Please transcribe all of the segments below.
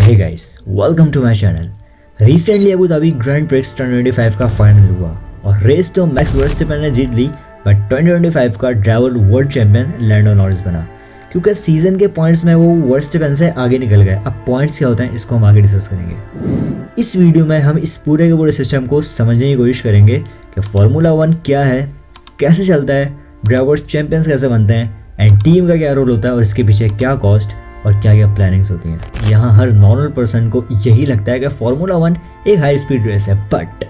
Hey guys, welcome to my channel. Recently Abu Dhabi grand prix 2025 का final हुआ और race तो max वर्स्टेपेन ने जीत ली, बट 2025 का driver world champion Lando Norris बना क्योंकि सीजन के पॉइंट्स में वो वर्स्टेपेन से आगे निकल गए। अब पॉइंट्स क्या होते हैं इसको हम आगे डिस्कस करेंगे। इस वीडियो में हम इस पूरे के पूरे सिस्टम को समझने की कोशिश करेंगे कि फार्मूला 1 क्या है, कैसे चलता है, ड्राइवर्स चैंपियंस कैसे बनते हैं एंड टीम का क्या रोल होता है और इसके पीछे क्या कॉस्ट और क्या क्या प्लानिंग्स होती हैं। यहाँ हर नॉर्मल पर्सन को यही लगता है कि फार्मूला 1 एक हाई स्पीड रेस है, बट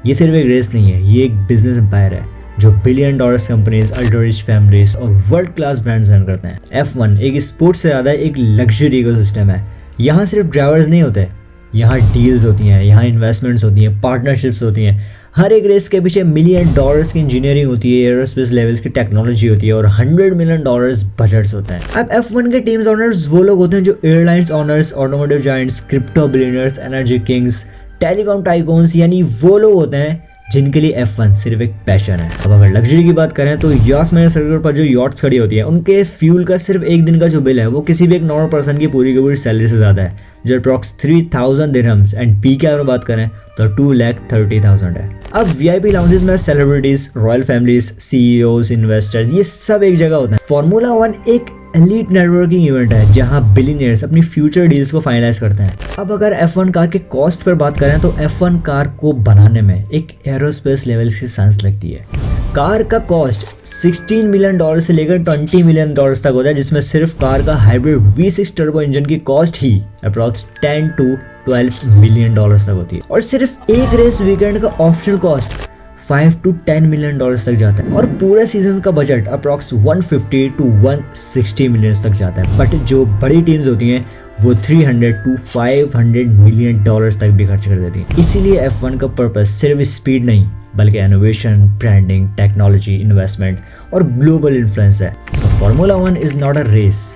ये सिर्फ एक रेस नहीं है, ये एक बिजनेस एम्पायर है जो billion dollars companies, ultra rich families और वर्ल्ड क्लास ब्रांड्स रन करते हैं। F1 एक स्पोर्ट्स से ज़्यादा एक लग्जरी इकोसिस्टम है। यहाँ सिर्फ ड्राइवर्स नहीं होते, यहाँ डील्स होती हैं, यहाँ इन्वेस्टमेंट्स होती हैं, पार्टनरशिप्स होती हैं। हर एक रेस के पीछे मिलियन डॉलर्स की इंजीनियरिंग होती है, एरोस्पेस लेवल्स की टेक्नोलॉजी होती है और 100 मिलियन डॉलर्स बजट्स होते हैं। अब F1 के टीम्स ओनर्स वो लोग होते हैं जो airlines owners, automotive giants, crypto billionaires, energy Kings, telecom tycoons, यानी वो लोग होते हैं जिनके लिए F1 सिर्फ एक पैशन है। अब अगर लग्जरी की बात करें तो यास मेजर सर्किट पर जो यॉट्स खड़ी होती है उनके फ्यूल का सिर्फ एक दिन का जो बिल है वो किसी भी एक नॉर्मल पर्सन की पूरी सैलरी से ज़्यादा है, जो अप्रॉक्स 3000 दिरहम्स एंड पी की अगर बात करें तो 2,30,000 है। अब VIP लाउंजेस में celebrities, royal families, CEOs, investors, ये सब एक जगह होते हैं। फार्मूला 1 एक एलीट नेटवर्किंग इवेंट है जहां बिलियनियर्स अपनी फ्यूचर डील्स को फाइनलाइज करते हैं। अब अगर F1 कार के कॉस्ट पर बात करें तो F1 कार को बनाने में एक एरोस्पेस लेवल की सांस लगती है। कार का कॉस्ट $16 मिलियन से लेकर $20 मिलियन तक होता है, जिसमें सिर्फ कार का हाइब्रिड V6 टर्बो इंजन की cost he approx 10 to 12 million तक होती है और सिर्फ एक रेस वीकेंड का ऑप्शनल कॉस्ट 5 to 10 मिलियन तक जाता है और पूरे सीजन का बजट अप्रॉक्स 150 to 160 मिलियन तक जाता है। बट जो बड़ी टीम्स होती हैं वो 300 to 500 मिलियन तक भी खर्च कर देती हैं। इसीलिए F1 का पर्पस सिर्फ स्पीड नहीं बल्कि इनोवेशन, ब्रांडिंग, टेक्नोलॉजी, इन्वेस्टमेंट और ग्लोबल इन्फ्लुएंस है। So formula 1 is not a race,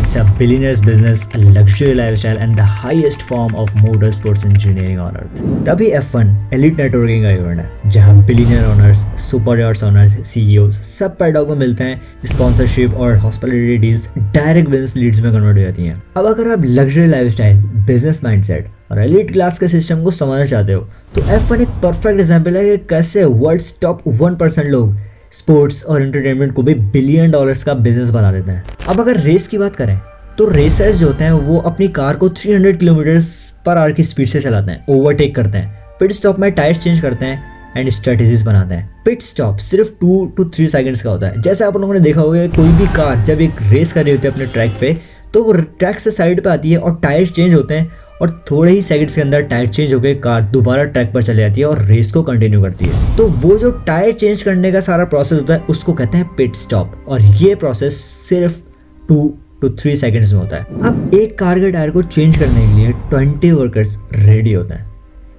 it's a billionaire's business, a luxury lifestyle and the highest form of motorsports engineering on earth. तभी F1 elite networking का event है जहां billionaire owners, super yachts owners, CEOs सब paddock में मिलते हैं। Sponsorship और hospitality deals direct business leads में कन्वर्ट हो जाती हैं। अब अगर आप लग्जरी लाइफस्टाइल, बिजनेस माइंडसेट और एलीट क्लास के सिस्टम को समझना चाहते हो तो F1 एक परफेक्ट एग्जाम्पल है कि कैसे वर्ल्ड्स टॉप 1% लोग स्पोर्ट्स और एंटरटेनमेंट को भी बिलियन डॉलर्स का बिजनेस बना देते हैं। अब अगर रेस की बात करें तो रेसर्स जो होते हैं वो अपनी कार को 300 किलोमीटर पर आवर की स्पीड से चलाते हैं, ओवरटेक करते हैं, पिट स्टॉप में टायर्स चेंज करते हैं एंड स्ट्रेटेजीज बनाते हैं। पिट स्टॉप सिर्फ 2 to 3 सेकंड्स का होता है। जैसे आप लोगों ने देखा होगा कोई भी कार जब एक रेस कर रही होती है अपने ट्रैक पे तो वो ट्रैक से साइड पे आती है और टायर चेंज होते हैं और थोड़े ही सेकंड्स के अंदर टायर चेंज होकर कार दोबारा ट्रैक पर चली जाती है और रेस को कंटिन्यू करती है। तो वो जो टायर चेंज करने का सारा प्रोसेस होता है उसको कहते हैं पिट स्टॉप और ये प्रोसेस सिर्फ 2 to 3 सेकंड्स में होता है। अब एक कार के टायर को चेंज करने के लिए 20 वर्कर्स रेडी होते हैं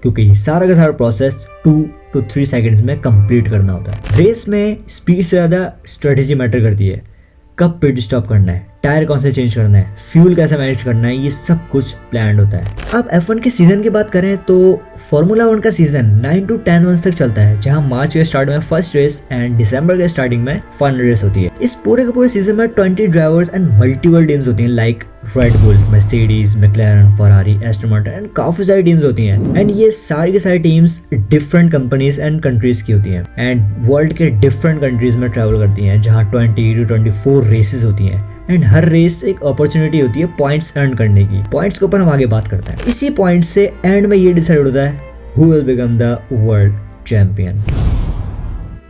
क्योंकि ये सारा का सारा प्रोसेस 2 to 3 सेकंड्स में कंप्लीट करना होता है। रेस में स्पीड से ज़्यादा स्ट्रेटेजी मैटर करती है। कब पिट स्टॉप करना है, टायर कौन से चेंज करना है, फ्यूल कैसे मैनेज करना है, ये सब कुछ प्लान्ड होता है। अब F1 के सीजन की बात करें तो फार्मूला 1 का सीजन 9 to 10 मंथ्स तक चलता है, जहां मार्च के स्टार्ट में फर्स्ट रेस एंड दिसंबर के स्टार्टिंग में फाइनल रेस होती है। इस पूरे के पूरे सीजन में 20 ड्राइवर्स एंड मल्टीपल टीम्स होती हैं like red bull, Mercedes, मैक्लेरन, Ferrari, Aston Martin and काफी सारी टीम्स होती हैं एंड ये सारी की सारी teams different companies and countries की होती हैं एंड वर्ल्ड के डिफरेंट कंट्रीज में ट्रैवल करती हैं, जहां 20 to 24 रेसेस होती हैं एंड हर रेस एक अपॉर्चुनिटी होती है पॉइंट्स अर्न करने की। पॉइंट्स के ऊपर हम आगे बात करते हैं। इसी पॉइंट से एंड में ये डिसाइड होता है who will become the world champion.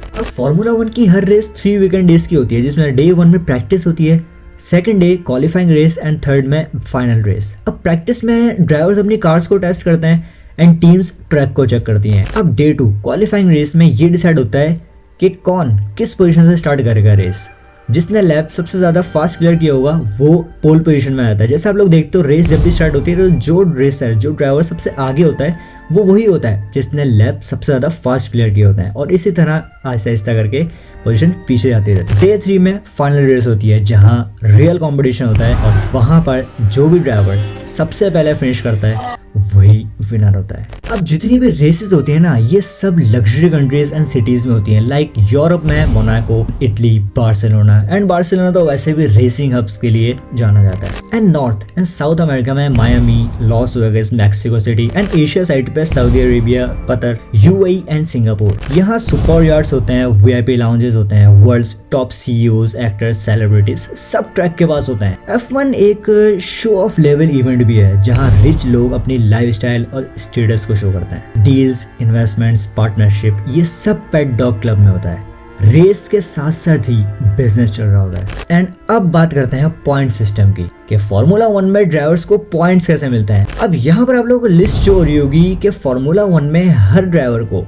अब फार्मूला 1 की हर रेस 3 वीकेंड डेज की होती है, जिसमें डे 1 में प्रैक्टिस होती है, second day qualifying race and third में फाइनल रेस। अब प्रैक्टिस में ड्राइवर्स अपनी कार्स को टेस्ट करते हैं एंड टीम्स ट्रैक को चेक करती हैं। अब डे 2 क्वालिफाइंग रेस में ये डिसाइड होता है कि कौन किस पोजीशन से स्टार्ट करेगा रेस। जिसने लैप सबसे ज़्यादा फास्ट क्लियर किया होगा वो पोल पोजीशन में आता है। जैसे आप लोग देखते हो रेस जब भी स्टार्ट होती है तो जो रेसर, जो ड्राइवर सबसे आगे होता है वो वही होता है जिसने लैप सबसे ज़्यादा फास्ट क्लियर किया होता है और इसी तरह आहिस्ता आहिस्ता करके पोजीशन पीछे जाती रहती है। डे 3 में फाइनल रेस होती है जहां रियल कंपटीशन होता है और वहां पर जो भी ड्राइवर सबसे पहले फिनिश करता है वही विनर होता है। अब जितनी भी रेसेस होती है ना, ये सब लग्जरी कंट्रीज एंड सिटीज में होती हैं, लाइक यूरोप में Monaco, Italy, Barcelona, and Barcelona तो वैसे भी रेसिंग हब्स के लिए जाना जाता है। And North and South America में Miami, Las Vegas, Mexico City, and Asia side पे Saudi Arabia, Qatar, UAE and Singapore. यहाँ सुपर यार्ड्स होते हैं, वीआईपी लाउंजेस होते हैं, world's top CEOs, actors, celebrities सब ट्रैक के पास होते हैं। F1 एक शो ऑफ लेवल इवेंट भी है जहाँ रिच लोग अपनी लाइफस्टाइल और स्टेटस को शो करते हैं। डील्स, इन्वेस्टमेंट्स, पार्टनरशिप, ये सब पेट डॉग क्लब में होता है। रेस के साथ साथ ही बिजनेस चल रहा होता है। एंड अब बात करते हैं पॉइंट सिस्टम की, कि फार्मूला 1 में ड्राइवर्स को पॉइंट्स कैसे मिलते हैं। अब यहाँ पर आप लोगों को लिस्ट शो हो रही होगी कि फार्मूला 1 में हर ड्राइवर को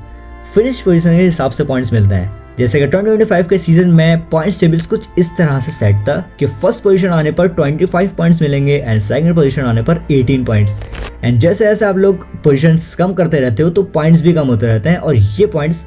फिनिश पोजीशन के हिसाब से पॉइंट्स मिलते हैं। जैसे कि 2025 के सीजन में पॉइंट्स टेबल्स कुछ इस तरह से सेट था कि फर्स्ट पोजीशन आने पर 25 पॉइंट्स मिलेंगे एंड सेकंड पोजीशन आने पर 18 पॉइंट्स। एंड जैसे जैसे आप लोग पोजीशंस कम करते रहते हो तो पॉइंट्स भी कम होते रहते हैं और ये पॉइंट्स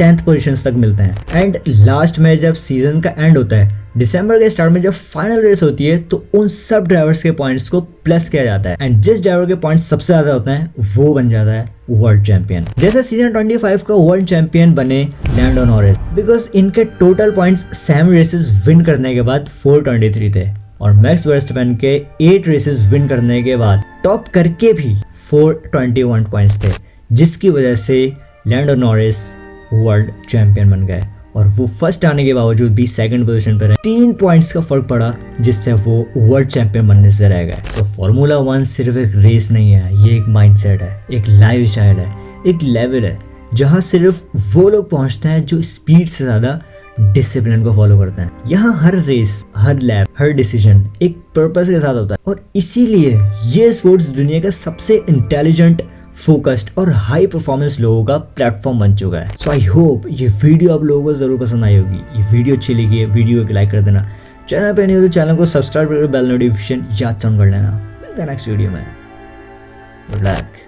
10th पोजीशन तक मिलते हैं। एंड लास्ट में जब सीजन का एंड होता है, दिसंबर के स्टार्ट में जब फाइनल रेस होती है, तो उन सब ड्राइवर्स के पॉइंट्स को प्लस किया जाता है एंड जिस ड्राइवर के पॉइंट्स सबसे ज्यादा होते हैं वो बन जाता है वर्ल्ड चैंपियन। जैसे सीजन 25 का वर्ल्ड चैंपियन बने लैंडो नॉरिस, बिकॉज इनके टोटल पॉइंट्स 7 रेसेस विन करने के बाद 423 थे और मैक्स वर्स्टपेन के 8 रेसेस विन करने के बाद टॉप करके भी 421 पॉइंट्स थे, जिसकी वजह से लैंडो नॉरिस वर्ल्ड चैंपियन बन गए और वो फर्स्ट आने के बावजूद भी सेकंड पोजीशन पर है। 3 पॉइंट्स का फर्क पड़ा जिससे वो वर्ल्ड चैंपियन बनने से रह गए। तो फार्मूला 1 सिर्फ एक रेस नहीं है, ये एक माइंडसेट है, एक लाइफस्टाइल है, एक लेवल है जहाँ सिर्फ वो लोग पहुंचते हैं जो स्पीड से ज्यादा डिसिप्लिन को फॉलो करते हैं। यहाँ हर रेस, हर लैप, हर डिसीजन एक पर्पस के साथ होता है और इसीलिए ये स्पोर्ट्स दुनिया का सबसे इंटेलिजेंट, फोकस्ड और हाई परफॉर्मेंस लोगों का प्लेटफॉर्म बन चुका है। सो आई होप ये वीडियो आप लोगों को जरूर पसंद आई होगी। ये वीडियो अच्छी लगी है, वीडियो को लाइक कर देना, चैनल पे नहीं हो तो चैनल को सब्सक्राइब करके बेल नोटिफिकेशन याद ऑन कर लेना। मिलते हैं नेक्स्ट वीडियो में। Good luck.